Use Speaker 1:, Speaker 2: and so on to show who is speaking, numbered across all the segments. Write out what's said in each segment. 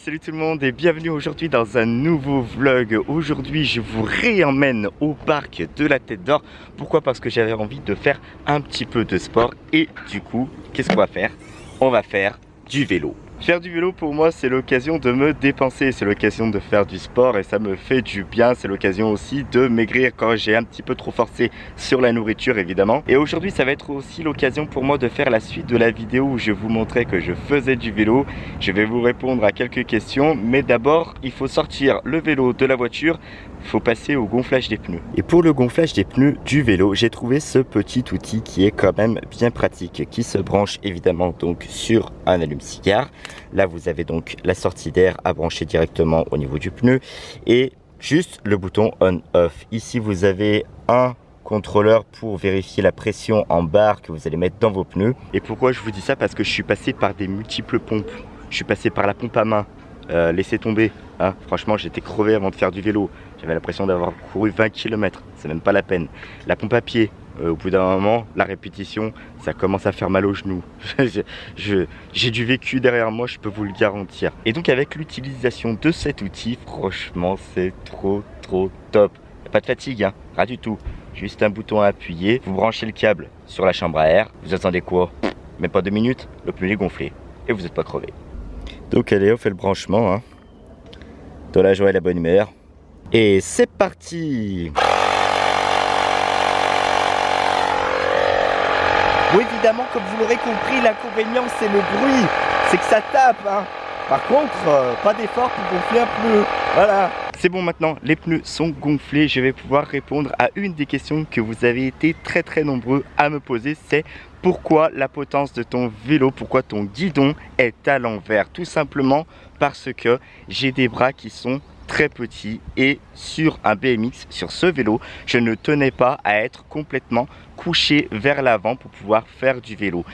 Speaker 1: salut tout le monde et bienvenue aujourd'hui dans un nouveau vlog. Aujourd'hui je vous réemmène au parc de la Tête d'Or. Pourquoi? Parce que j'avais envie de faire un petit peu de sport. Et du coup, qu'est-ce qu'on va faire? On va faire du vélo. Faire du vélo pour moi c'est l'occasion de me dépenser, c'est l'occasion de faire du sport et ça me fait du bien. C'est l'occasion aussi de maigrir quand j'ai un petit peu trop forcé sur la nourriture évidemment. Et aujourd'hui ça va être aussi l'occasion pour moi de faire la suite de la vidéo où je vous montrais que je faisais du vélo. Je vais vous répondre à quelques questions, mais d'abord il faut sortir le vélo de la voiture. Il faut passer au gonflage des pneus. Et pour le gonflage des pneus du vélo, j'ai trouvé ce petit outil qui est quand même bien pratique, qui se branche évidemment donc sur un allume-cigare. Là vous avez donc la sortie d'air à brancher directement au niveau du pneu et juste le bouton on-off. Ici vous avez un contrôleur pour vérifier la pression en barre que vous allez mettre dans vos pneus. Et pourquoi je vous dis ça? Parce que je suis passé par des multiples pompes. Je suis passé par la pompe à main. Laissez tomber, hein. Franchement j'étais crevé avant de faire du vélo, j'avais l'impression d'avoir couru 20 km, c'est même pas la peine. La pompe à pied, au bout d'un moment, la répétition, ça commence à faire mal aux genoux. J'ai du vécu derrière moi, je peux vous le garantir. Et donc avec l'utilisation de cet outil, franchement c'est trop top. Y a pas de fatigue, hein, rien du tout, juste un bouton à appuyer, vous branchez le câble sur la chambre à air, vous attendez quoi? Même pas 2 minutes, le pneu est gonflé et vous n'êtes pas crevé. Donc allez, on fait le branchement, hein. Dans la joie et la bonne humeur. Et c'est parti! Bon, évidemment, comme vous l'aurez compris, l'inconvénient c'est le bruit. C'est que ça tape, hein. Par contre, pas d'effort pour gonfler un pneu. Voilà. C'est bon maintenant, les pneus sont gonflés. Je vais pouvoir répondre à une des questions que vous avez été très nombreux à me poser. C'est pourquoi la potence de ton vélo, pourquoi ton guidon est à l'envers? Tout simplement parce que j'ai des bras qui sont très petits et sur un BMX, sur ce vélo, je ne tenais pas à être complètement couché vers l'avant pour pouvoir faire du vélo.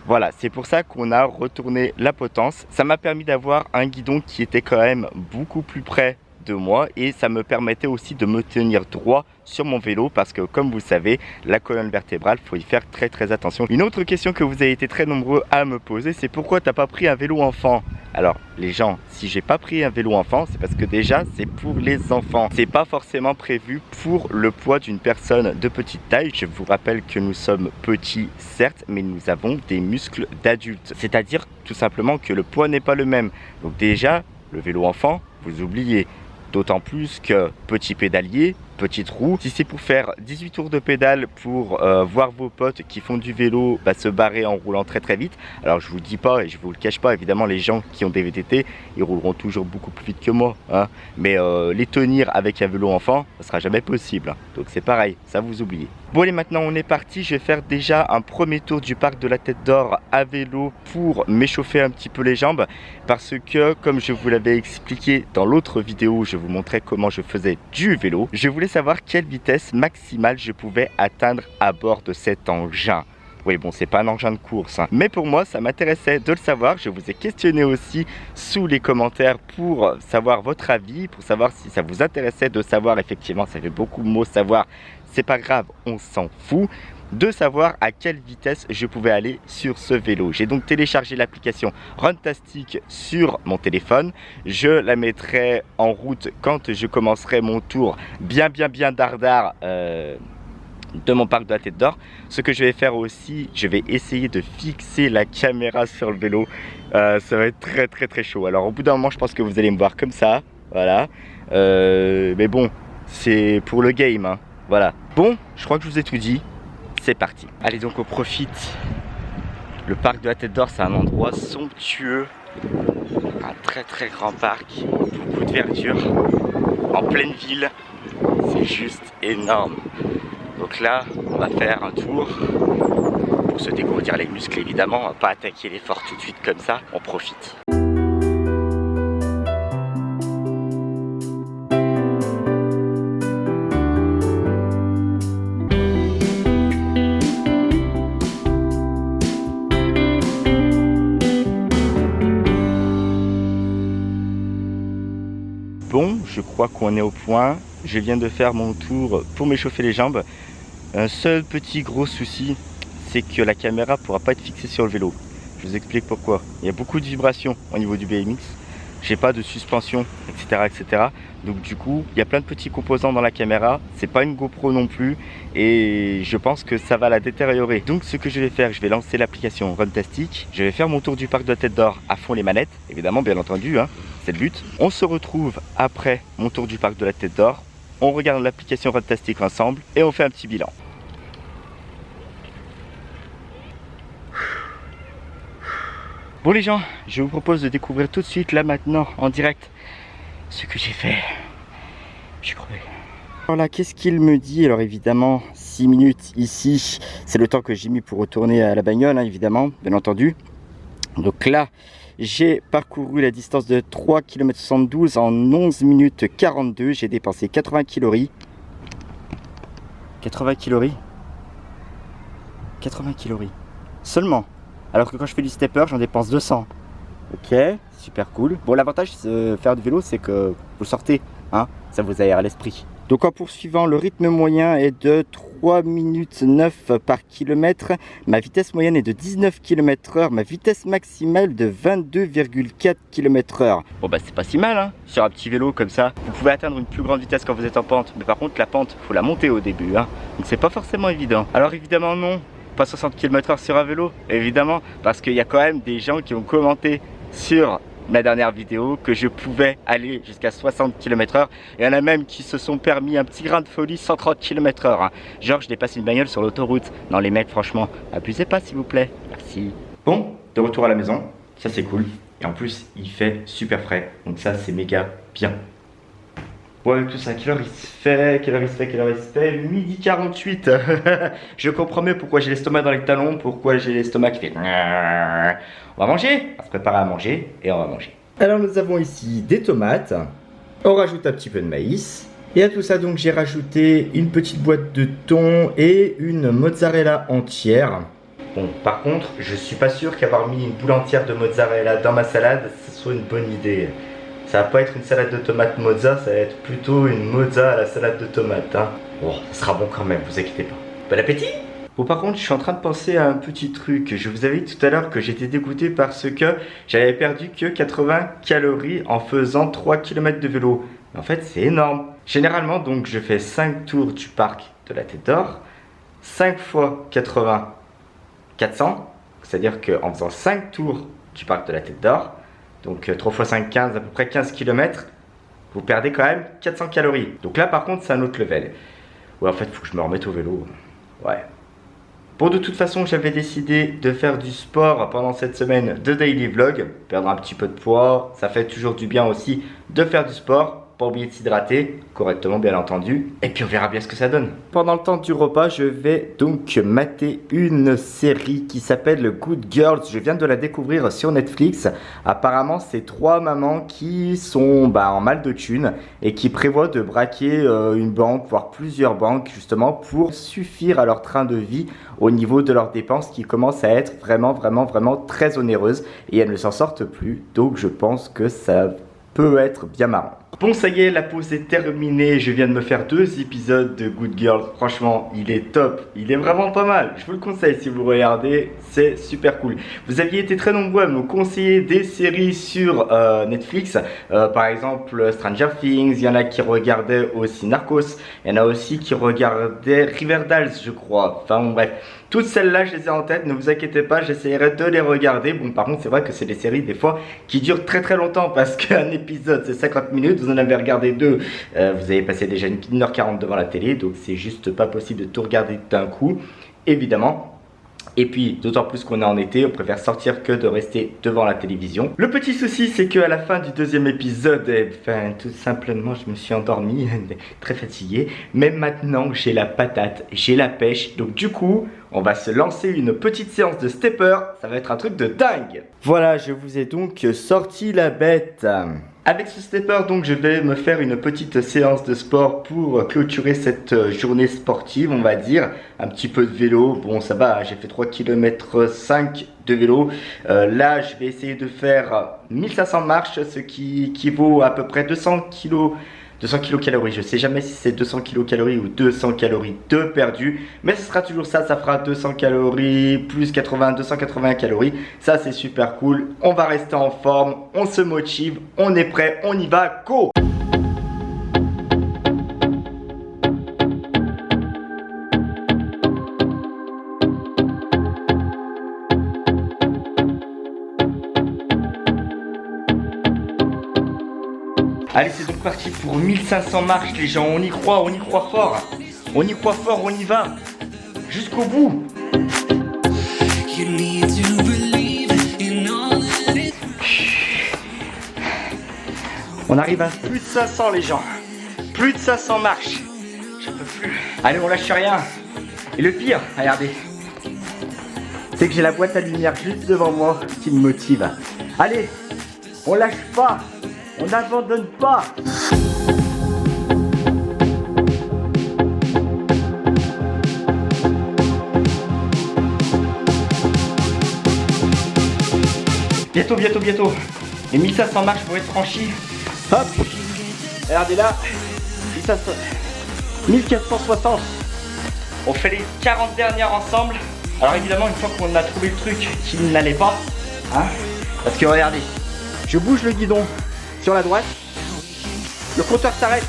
Speaker 1: Voilà, c'est pour ça qu'on a retourné la potence. Ça m'a permis d'avoir un guidon qui était quand même beaucoup plus près de moi et ça me permettait aussi de me tenir droit sur mon vélo parce que comme vous savez, la colonne vertébrale, il faut y faire très attention. Une autre question que vous avez été très nombreux à me poser, c'est pourquoi t'as pas pris un vélo enfant? Alors les gens, si j'ai pas pris un vélo enfant, c'est parce que déjà c'est pour les enfants. C'est pas forcément prévu pour le poids d'une personne de petite taille. Je vous rappelle que nous sommes petits certes, mais nous avons des muscles d'adultes. C'est-à-dire tout simplement que le poids n'est pas le même. Donc déjà, le vélo enfant, vous oubliez. D'autant plus que petit pédalier, petite roue, si c'est pour faire 18 tours de pédale pour voir vos potes qui font du vélo se barrer en roulant très vite. Alors je vous dis pas et je vous le cache pas, évidemment les gens qui ont des VTT, ils rouleront toujours beaucoup plus vite que moi, hein. Mais les tenir avec un vélo enfant, ça sera jamais possible, hein. Donc c'est pareil, ça vous oubliez. Bon allez, maintenant on est parti, je vais faire déjà un premier tour du parc de la Tête d'Or à vélo pour m'échauffer un petit peu les jambes. Parce que comme je vous l'avais expliqué dans l'autre vidéo où je vous montrais comment je faisais du vélo, je voulais savoir quelle vitesse maximale je pouvais atteindre à bord de cet engin. Oui bon, c'est pas un engin de course, hein. Mais pour moi ça m'intéressait de le savoir. Je vous ai questionné aussi sous les commentaires pour savoir votre avis, pour savoir si ça vous intéressait de savoir. Effectivement ça fait beaucoup de mots savoir, c'est pas grave, on s'en fout. De savoir à quelle vitesse je pouvais aller sur ce vélo. J'ai donc téléchargé l'application Runtastic sur mon téléphone. Je la mettrai en route quand je commencerai mon tour bien dardard de mon parc de la Tête d'Or. Ce que je vais faire aussi, je vais essayer de fixer la caméra sur le vélo. Ça va être très chaud. Alors au bout d'un moment je pense que vous allez me voir comme ça, voilà. Mais bon, c'est pour le game, hein. Voilà. Bon, je crois que je vous ai tout dit. C'est parti. Allez donc on profite. Le parc de la Tête d'Or c'est un endroit somptueux. Un très grand parc. Beaucoup de verdure. En pleine ville. C'est juste énorme. Donc là on va faire un tour. Pour se dégourdir les muscles évidemment. On va pas attaquer l'effort tout de suite comme ça. On profite. Bon, je crois qu'on est au point. Je viens de faire mon tour pour m'échauffer les jambes. Un seul petit gros souci, c'est que la caméra ne pourra pas être fixée sur le vélo. Je vous explique pourquoi. Il y a beaucoup de vibrations au niveau du BMX. j'ai pas de suspension, etc., etc. Donc du coup, il y a plein de petits composants dans la caméra. C'est pas une GoPro non plus et je pense que ça va la détériorer. Donc ce que je vais faire, je vais lancer l'application Runtastic. Je vais faire mon tour du parc de la Tête d'Or à fond les manettes, évidemment, bien entendu, hein, c'est le but. On se retrouve après mon tour du parc de la Tête d'Or. On regarde l'application Runtastic ensemble et on fait un petit bilan. Bon les gens, je vous propose de découvrir tout de suite, là maintenant, en direct, ce que j'ai fait. J'ai crevé. Alors là, qu'est-ce qu'il me dit? Alors évidemment, 6 minutes ici, c'est le temps que j'ai mis pour retourner à la bagnole, hein, évidemment, bien entendu. Donc là, j'ai parcouru la distance de 3 km 72 en 11 minutes 42. J'ai dépensé 80 calories. 80 calories 80 calories. Seulement. Alors que quand je fais du stepper, j'en dépense 200. Ok, super cool. Bon, l'avantage de faire du vélo, c'est que vous sortez, hein, ça vous aère l'esprit. Donc en poursuivant, le rythme moyen est de 3 minutes 9 par kilomètre. Ma vitesse moyenne est de 19 km/h. Ma vitesse maximale de 22,4 km/h. Bon bah c'est pas si mal, hein, sur un petit vélo comme ça. Vous pouvez atteindre une plus grande vitesse quand vous êtes en pente. Mais par contre, la pente, faut la monter au début, hein. Donc c'est pas forcément évident. Alors évidemment non. Pas 60 km/h sur un vélo, évidemment, parce qu'il y a quand même des gens qui ont commenté sur ma dernière vidéo que je pouvais aller jusqu'à 60 km/h. Il y en a même qui se sont permis un petit grain de folie, 130 km/h. Genre, je dépasse une bagnole sur l'autoroute. Non, les mecs, franchement, abusez pas, s'il vous plaît. Merci. Bon, de retour à la maison, ça c'est cool. Et en plus, il fait super frais, donc ça c'est méga bien. Bon, avec tout ça, quelle heure il se fait? Quelle heure il se fait? Quelle heure il se fait? Midi 48. Je comprends mieux pourquoi j'ai l'estomac dans les talons, pourquoi j'ai l'estomac qui fait... On va manger, on va se préparer à manger et on va manger. Alors nous avons ici des tomates, on rajoute un petit peu de maïs. Et à tout ça donc j'ai rajouté une petite boîte de thon et une mozzarella entière. Bon, par contre, je suis pas sûr qu'avoir mis une boule entière de mozzarella dans ma salade, ce soit une bonne idée. Ça va pas être une salade de tomates mozza, ça va être plutôt une mozza à la salade de tomates, hein. Bon, ça sera bon quand même, vous inquiétez pas. Bon appétit! Bon, par contre, je suis en train de penser à un petit truc. Je vous avais dit tout à l'heure que j'étais dégoûté parce que j'avais perdu que 80 calories en faisant 3 km de vélo. Mais en fait, c'est énorme. Généralement, donc, je fais 5 tours du parc de la Tête d'Or. 5 fois 80, 400. C'est-à-dire qu'en faisant 5 tours du parc de la Tête d'Or, donc 3 x 5, 15, à peu près 15 km, vous perdez quand même 400 calories. Donc là, par contre, c'est un autre level. Ouais, en fait, il faut que je me remette au vélo. Ouais. Bon, de toute façon, j'avais décidé de faire du sport pendant cette semaine de daily vlog. Perdre un petit peu de poids, ça fait toujours du bien aussi de faire du sport. Pas oublier de s'hydrater correctement, bien entendu. Et puis on verra bien ce que ça donne. Pendant le temps du repas, je vais donc mater une série qui s'appelle Good Girls. Je viens de la découvrir sur Netflix. Apparemment, c'est 3 mamans qui sont en mal de thunes et qui prévoient de braquer une banque, voire plusieurs banques, justement, pour suffire à leur train de vie au niveau de leurs dépenses qui commencent à être vraiment très onéreuses. Et elles ne s'en sortent plus. Donc je pense que ça peut être bien marrant. Bon, ça y est, la pause est terminée. Je viens de me faire 2 épisodes de Good Girls. Franchement, il est top. Il est vraiment pas mal. Je vous le conseille si vous regardez. C'est super cool. Vous aviez été très nombreux à me conseiller des séries sur Netflix. Par exemple, Stranger Things. Il y en a qui regardaient aussi Narcos. Il y en a aussi qui regardaient Riverdale, je crois. Enfin, bon, bref. Toutes celles-là, je les ai en tête. Ne vous inquiétez pas, j'essaierai de les regarder. Bon, par contre, c'est vrai que c'est des séries, des fois, qui durent très longtemps. Parce qu'un épisode, c'est 50 minutes. Vous en avez regardé 2. Vous avez passé déjà 1h40 devant la télé. Donc, c'est juste pas possible de tout regarder d'un coup. Évidemment. Et puis, d'autant plus qu'on est en été, on préfère sortir que de rester devant la télévision. Le petit souci, c'est qu'à la fin du 2e épisode, tout simplement, je me suis endormi, très fatigué. Mais maintenant, j'ai la patate, j'ai la pêche. Donc du coup, on va se lancer une petite séance de stepper. Ça va être un truc de dingue. Voilà, je vous ai donc sorti la bête. Avec ce stepper, donc, je vais me faire une petite séance de sport pour clôturer cette journée sportive, on va dire. Un petit peu de vélo. Bon, ça va, j'ai fait 3 km 5 de vélo. Là, je vais essayer de faire 1500 marches, ce qui équivaut à peu près 200 200 kilocalories. Je sais jamais si c'est 200 kilocalories ou 200 calories de perdu, mais ce sera toujours ça. Ça fera 200 calories plus 280 calories. Ça, c'est super cool. On va rester en forme, on se motive, on est prêt, on y va, go! Allez, c'est donc parti pour 1500 marches les gens, on y croit fort. On y croit fort, on y va. Jusqu'au bout. On arrive à plus de 500 les gens. Plus de 500 marches. J'en peux plus. Allez, on lâche rien. Et le pire, regardez, c'est que j'ai la boîte à lumière juste devant moi qui me motive. Allez, on lâche pas. On n'abandonne pas. Bientôt. Les 1500 marches vont être franchies. Hop. Regardez là. 1460. On fait les 40 dernières ensemble. Alors évidemment, une fois qu'on a trouvé le truc qui n'allait pas, hein, parce que regardez, je bouge le guidon sur la droite, le compteur s'arrête.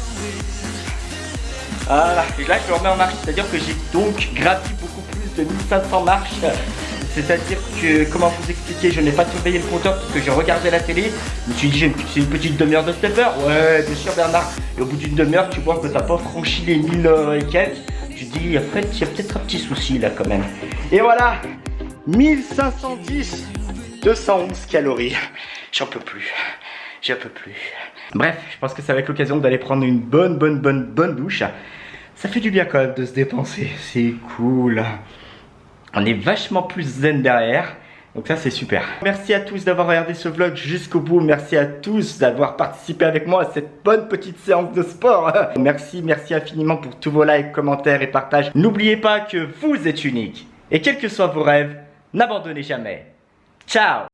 Speaker 1: Voilà, et là je le remets en marche, c'est-à-dire que j'ai donc gravi beaucoup plus de 1500 marches. C'est-à-dire que, comment vous expliquer, je n'ai pas surveillé le compteur parce que j'ai regardé la télé. Je me suis dit, c'est une petite demi-heure de stepper. Ouais, bien sûr Bernard. Et au bout d'une demi-heure, tu vois que t'as pas franchi les 1000 et quelques. Tu dis, en fait, il y a peut-être un petit souci là quand même. Et voilà, 1510, 211 calories. J'en peux plus. Bref, je pense que ça va être l'occasion d'aller prendre une bonne douche. Ça fait du bien quand même de se dépenser. C'est cool. On est vachement plus zen derrière. Donc ça c'est super. Merci à tous d'avoir regardé ce vlog jusqu'au bout. Merci à tous d'avoir participé avec moi à cette bonne petite séance de sport. Merci infiniment pour tous vos likes, commentaires et partages. N'oubliez pas que vous êtes unique. Et quels que soient vos rêves, n'abandonnez jamais. Ciao!